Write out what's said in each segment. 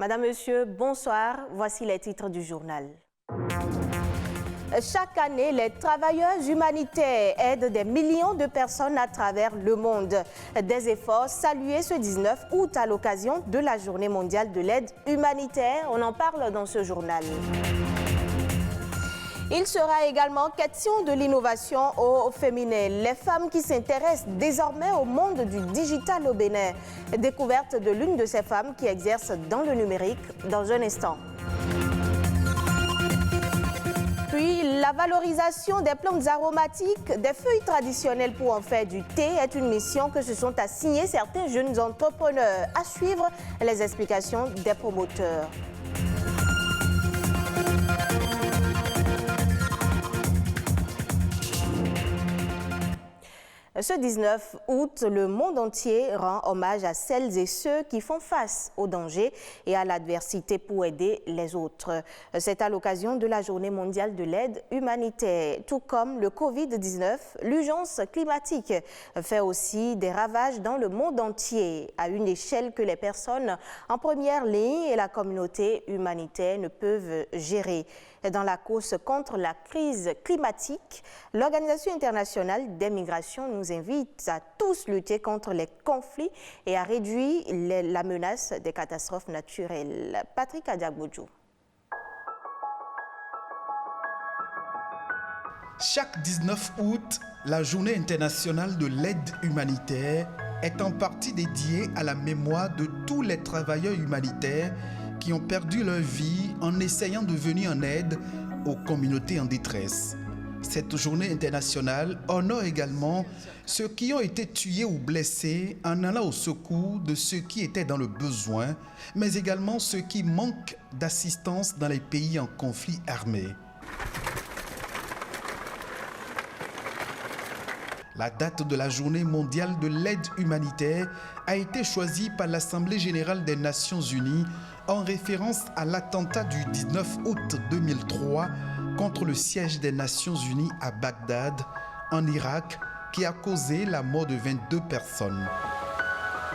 Madame, Monsieur, bonsoir. Voici les titres du journal. Chaque année, les travailleurs humanitaires aident des millions de personnes à travers le monde. Des efforts salués ce 19 août à l'occasion de la Journée mondiale de l'aide humanitaire. On en parle dans ce journal. Il sera également question de l'innovation au féminin. Les femmes qui s'intéressent désormais au monde du digital au Bénin. Découverte de l'une de ces femmes qui exerce dans le numérique dans un instant. Puis, la valorisation des plantes aromatiques, des feuilles traditionnelles pour en faire du thé est une mission que se sont assignés certains jeunes entrepreneurs. À suivre les explications des promoteurs. Ce 19 août, le monde entier rend hommage à celles et ceux qui font face aux dangers et à l'adversité pour aider les autres. C'est à l'occasion de la Journée mondiale de l'aide humanitaire. Tout comme le Covid-19, l'urgence climatique fait aussi des ravages dans le monde entier, à une échelle que les personnes en première ligne et la communauté humanitaire ne peuvent gérer. Dans la course contre la crise climatique, l'Organisation internationale des migrations nous invite à tous lutter contre les conflits et à réduire la menace des catastrophes naturelles. Patrick Adiagbodjou. Chaque 19 août, la Journée internationale de l'aide humanitaire est en partie dédiée à la mémoire de tous les travailleurs humanitaires qui ont perdu leur vie en essayant de venir en aide aux communautés en détresse. Cette journée internationale honore également ceux qui ont été tués ou blessés en allant au secours de ceux qui étaient dans le besoin, mais également ceux qui manquent d'assistance dans les pays en conflit armé. La date de la Journée mondiale de l'aide humanitaire a été choisie par l'Assemblée générale des Nations unies en référence à l'attentat du 19 août 2003 contre le siège des Nations unies à Bagdad, en Irak, qui a causé la mort de 22 personnes.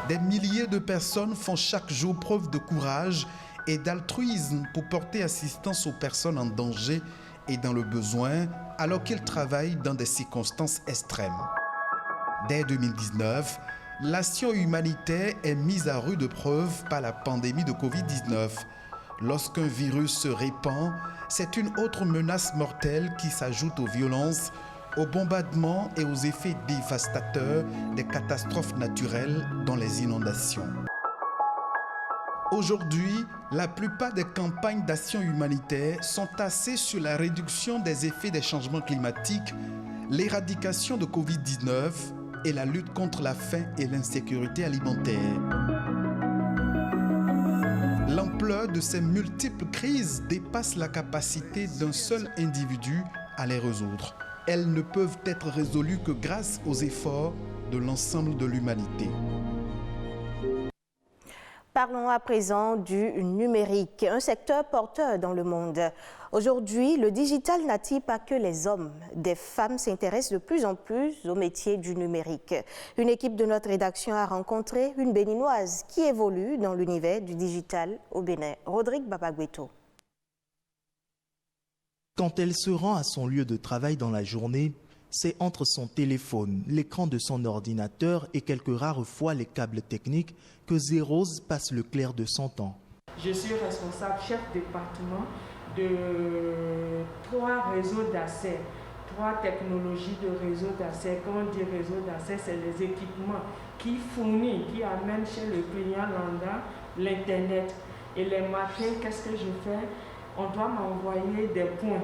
Des milliers de personnes font chaque jour preuve de courage et d'altruisme pour porter assistance aux personnes en danger et dans le besoin, alors qu'ils travaillent dans des circonstances extrêmes. Dès 2019, l'action humanitaire est mise à rude preuve par la pandémie de Covid-19. Lorsqu'un virus se répand, c'est une autre menace mortelle qui s'ajoute aux violences, aux bombardements et aux effets dévastateurs des catastrophes naturelles, dont les inondations. Aujourd'hui, la plupart des campagnes d'action humanitaire sont axées sur la réduction des effets des changements climatiques, l'éradication de Covid-19 et la lutte contre la faim et l'insécurité alimentaire. L'ampleur de ces multiples crises dépasse la capacité d'un seul individu à les résoudre. Elles ne peuvent être résolues que grâce aux efforts de l'ensemble de l'humanité. Parlons à présent du numérique, un secteur porteur dans le monde. Aujourd'hui, le digital n'attire pas que les hommes. Des femmes s'intéressent de plus en plus au métier du numérique. Une équipe de notre rédaction a rencontré une Béninoise qui évolue dans l'univers du digital au Bénin. Rodrigue Babagweto. Quand elle se rend à son lieu de travail dans la journée, c'est entre son téléphone, l'écran de son ordinateur et quelques rares fois les câbles techniques que Zérose passe le clair de son temps. Je suis responsable chef département de 3 réseaux d'accès, 3 technologies de réseaux d'accès. Quand on dit réseau d'accès, c'est les équipements qui fournissent, qui amènent chez le client lambda l'Internet. Et les matins, qu'est-ce que je fais? On doit m'envoyer des points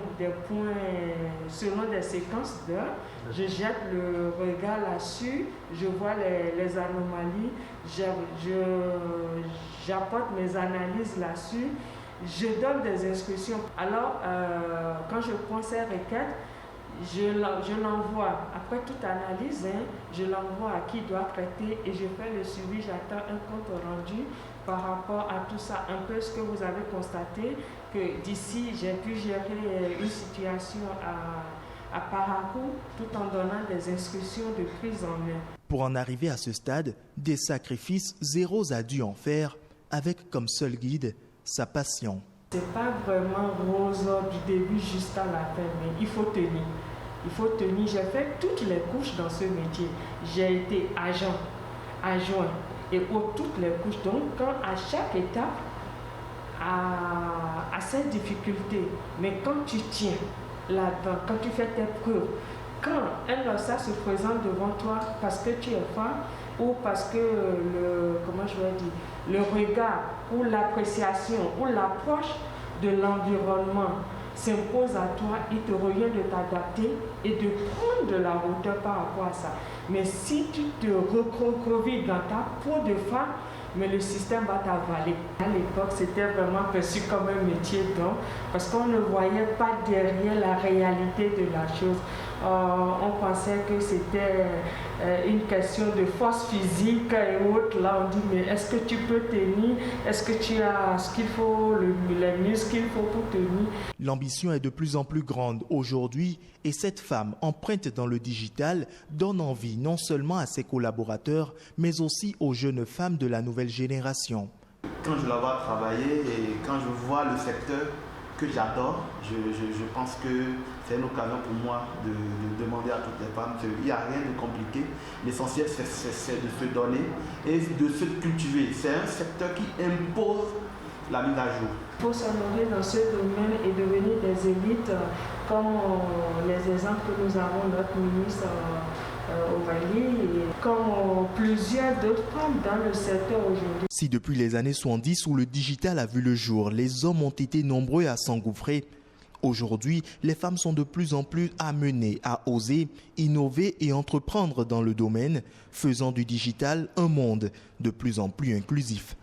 selon des séquences d'heures. Je jette le regard là-dessus, je vois les anomalies, j'apporte mes analyses là-dessus, je donne des instructions. Alors, quand je prends ces requêtes, je l'envoie. Après toute analyse, je l'envoie à qui doit traiter et je fais le suivi, j'attends un compte rendu par rapport à tout ça. Un peu ce que vous avez constaté, que d'ici, j'ai pu gérer une situation à Parakou tout en donnant des instructions de prise en main. Pour en arriver à ce stade, des sacrifices, Zérose a dû en faire avec comme seul guide sa passion. C'est pas vraiment rose du début jusqu'à la fin, mais il faut tenir. Il faut tenir. J'ai fait toutes les couches dans ce métier. J'ai été agent, adjoint et toutes les couches. Donc, à chaque étape, à cette difficulté, mais quand tu tiens là-dedans, quand tu fais tes preuves, quand un lossard se présente devant toi parce que tu es femme ou parce que le regard ou l'appréciation ou l'approche de l'environnement s'impose à toi, il te revient de t'adapter et de prendre de la hauteur par rapport à ça. Mais si tu te recroquevilles dans ta peau de femme, mais le système va t'avaler. À l'époque, c'était vraiment perçu comme un métier d'homme parce qu'on ne voyait pas derrière la réalité de la chose. On pensait que c'était une question de force physique et autres. Là, on dit, mais est-ce que tu peux tenir? Est-ce que tu as ce qu'il faut, les muscles qu'il faut pour tenir? L'ambition est de plus en plus grande aujourd'hui et cette femme, empreinte dans le digital, donne envie non seulement à ses collaborateurs, mais aussi aux jeunes femmes de la nouvelle génération. Quand je la vois travailler et quand je vois le secteur que j'adore, je pense que c'est une occasion pour moi de demander à toutes les femmes qu'il n'y a rien de compliqué. L'essentiel, c'est de se donner et de se cultiver. C'est un secteur qui impose la mise à jour. Il faut s'honorer dans ce domaine et devenir des élites, comme les exemples que nous avons, notre ministre Aurélie, et comme plusieurs d'autres femmes dans le secteur aujourd'hui. Si depuis les années 70 où le digital a vu le jour, les hommes ont été nombreux à s'engouffrer, aujourd'hui, les femmes sont de plus en plus amenées à oser, innover et entreprendre dans le domaine, faisant du digital un monde de plus en plus inclusif.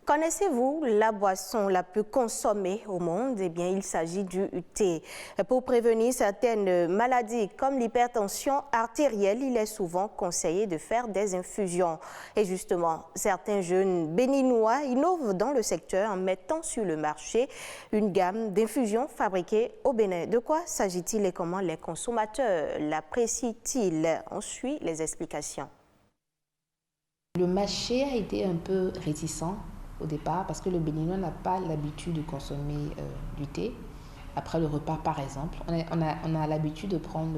Connaissez-vous la boisson la plus consommée au monde? Eh bien, il s'agit du thé. Pour prévenir certaines maladies comme l'hypertension artérielle, il est souvent conseillé de faire des infusions. Et justement, certains jeunes béninois innovent dans le secteur en mettant sur le marché une gamme d'infusions fabriquées au Bénin. De quoi s'agit-il et comment les consommateurs l'apprécient-ils? On suit les explications. Le marché a été un peu réticent au départ parce que le Béninois n'a pas l'habitude de consommer du thé après le repas par exemple. On a l'habitude de prendre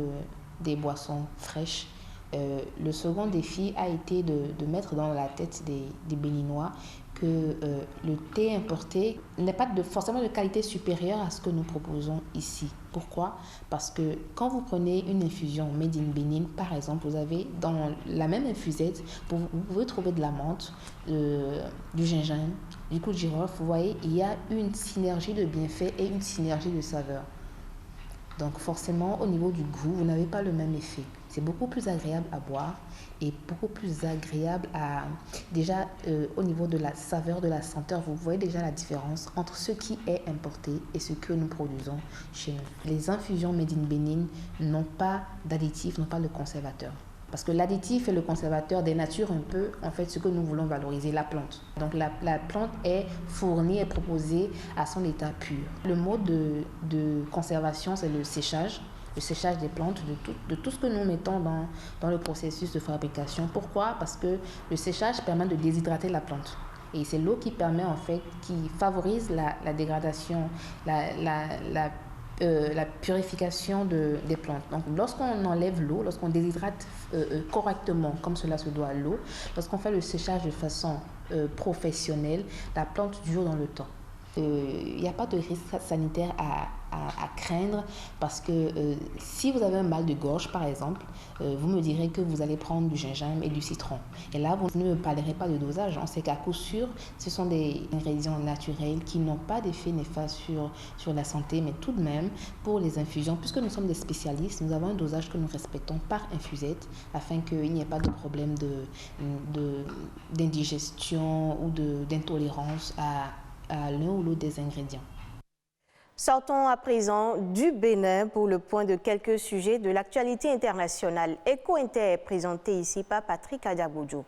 des boissons fraîches. Le second défi a été de mettre dans la tête des Béninois que le thé importé n'est pas forcément de qualité supérieure à ce que nous proposons ici. Pourquoi? Parce que quand vous prenez une infusion made in Bénin, par exemple, vous avez dans la même infusette, vous pouvez trouver de la menthe, du gingembre, du clou de girofle. Vous voyez, il y a une synergie de bienfaits et une synergie de saveurs. Donc forcément, au niveau du goût, vous n'avez pas le même effet. C'est beaucoup plus agréable à boire et beaucoup plus agréable à... Déjà, au niveau de la saveur, de la senteur, vous voyez déjà la différence entre ce qui est importé et ce que nous produisons chez nous. Les infusions made in Bénin n'ont pas d'additifs, n'ont pas de conservateur. Parce que l'additif et le conservateur dénaturent un peu en fait ce que nous voulons valoriser, la plante. Donc la plante est fournie et proposée à son état pur. Le mode de conservation, c'est le séchage des plantes, de tout ce que nous mettons dans le processus de fabrication. Pourquoi? Parce que le séchage permet de déshydrater la plante. Et c'est l'eau qui permet en fait, qui favorise la dégradation, la purification des plantes. Donc, lorsqu'on enlève l'eau, lorsqu'on déshydrate correctement, comme cela se doit à l'eau, lorsqu'on fait le séchage de façon professionnelle, la plante dure dans le temps. Il n'y a pas de risque sanitaire à craindre parce que si vous avez un mal de gorge, par exemple, vous me direz que vous allez prendre du gingembre et du citron. Et là, vous ne me parlerez pas de dosage. On sait qu'à coup sûr, ce sont des ingrédients naturels qui n'ont pas d'effet néfaste sur la santé, mais tout de même, pour les infusions, puisque nous sommes des spécialistes, nous avons un dosage que nous respectons par infusette afin qu'il n'y ait pas de problème d'indigestion ou d'intolérance à l'un ou l'autre des ingrédients. Sortons à présent du Bénin pour le point de quelques sujets de l'actualité internationale. Eco-Inter est présenté ici par Patrick Adiaboudjou.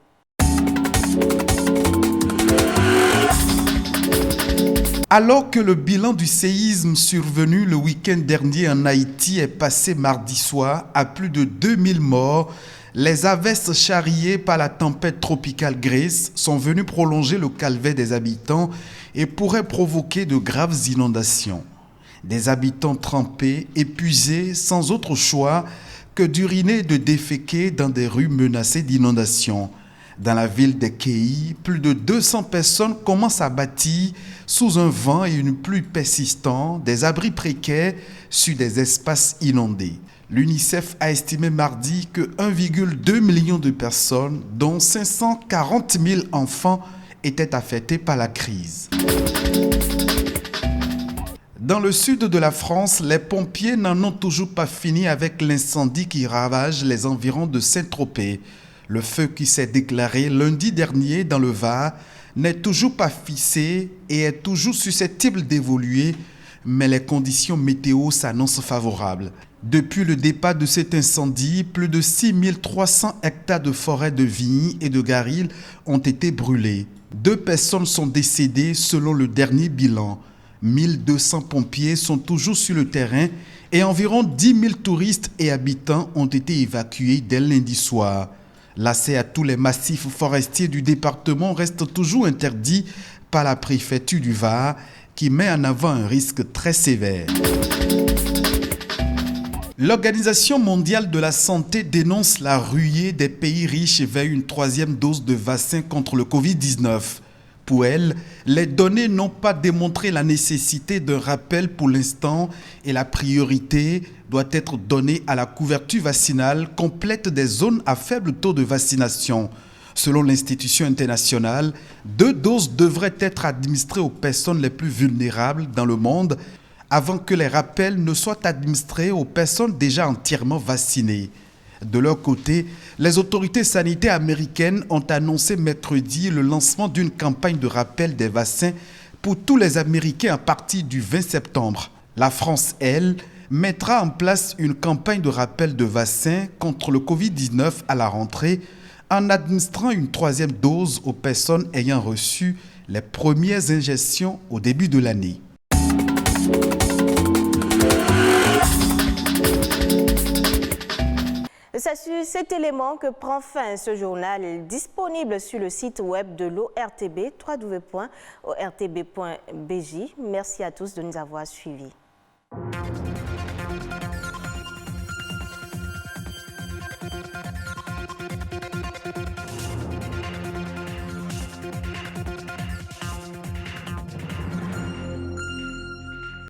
Alors que le bilan du séisme survenu le week-end dernier en Haïti est passé mardi soir à plus de 2000 morts, Les averses charriées par la tempête tropicale Grace sont venues prolonger le calvaire des habitants et pourraient provoquer de graves inondations. Des habitants trempés, épuisés, sans autre choix que d'uriner et de déféquer dans des rues menacées d'inondations. Dans la ville des Kehi, plus de 200 personnes commencent à bâtir, sous un vent et une pluie persistants, des abris précaires sur des espaces inondés. L'UNICEF a estimé mardi que 1,2 million de personnes, dont 540 000 enfants, étaient affectés par la crise. Dans le sud de la France, les pompiers n'en ont toujours pas fini avec l'incendie qui ravage les environs de Saint-Tropez. Le feu qui s'est déclaré lundi dernier dans le Var n'est toujours pas fixé et est toujours susceptible d'évoluer, mais les conditions météo s'annoncent favorables. Depuis le départ de cet incendie, plus de 6300 hectares de forêt de vignes et de garils ont été brûlés. 2 personnes sont décédées selon le dernier bilan. 1200 pompiers sont toujours sur le terrain et environ 10 000 touristes et habitants ont été évacués dès lundi soir. L'accès à tous les massifs forestiers du département reste toujours interdit par la préfecture du Var qui met en avant un risque très sévère. L'Organisation mondiale de la santé dénonce la ruée des pays riches vers une 3e dose de vaccin contre le Covid-19. Pour elle, les données n'ont pas démontré la nécessité d'un rappel pour l'instant et la priorité doit être donnée à la couverture vaccinale complète des zones à faible taux de vaccination. Selon l'institution internationale, 2 doses devraient être administrées aux personnes les plus vulnérables dans le monde avant que les rappels ne soient administrés aux personnes déjà entièrement vaccinées. De leur côté, les autorités sanitaires américaines ont annoncé mercredi le lancement d'une campagne de rappel des vaccins pour tous les Américains à partir du 20 septembre. La France, elle, mettra en place une campagne de rappel de vaccins contre le Covid-19 à la rentrée en administrant une 3e dose aux personnes ayant reçu les premières injections au début de l'année. C'est sur cet élément que prend fin ce journal disponible sur le site web de l'ORTB, www.ortb.bj. Merci à tous de nous avoir suivis.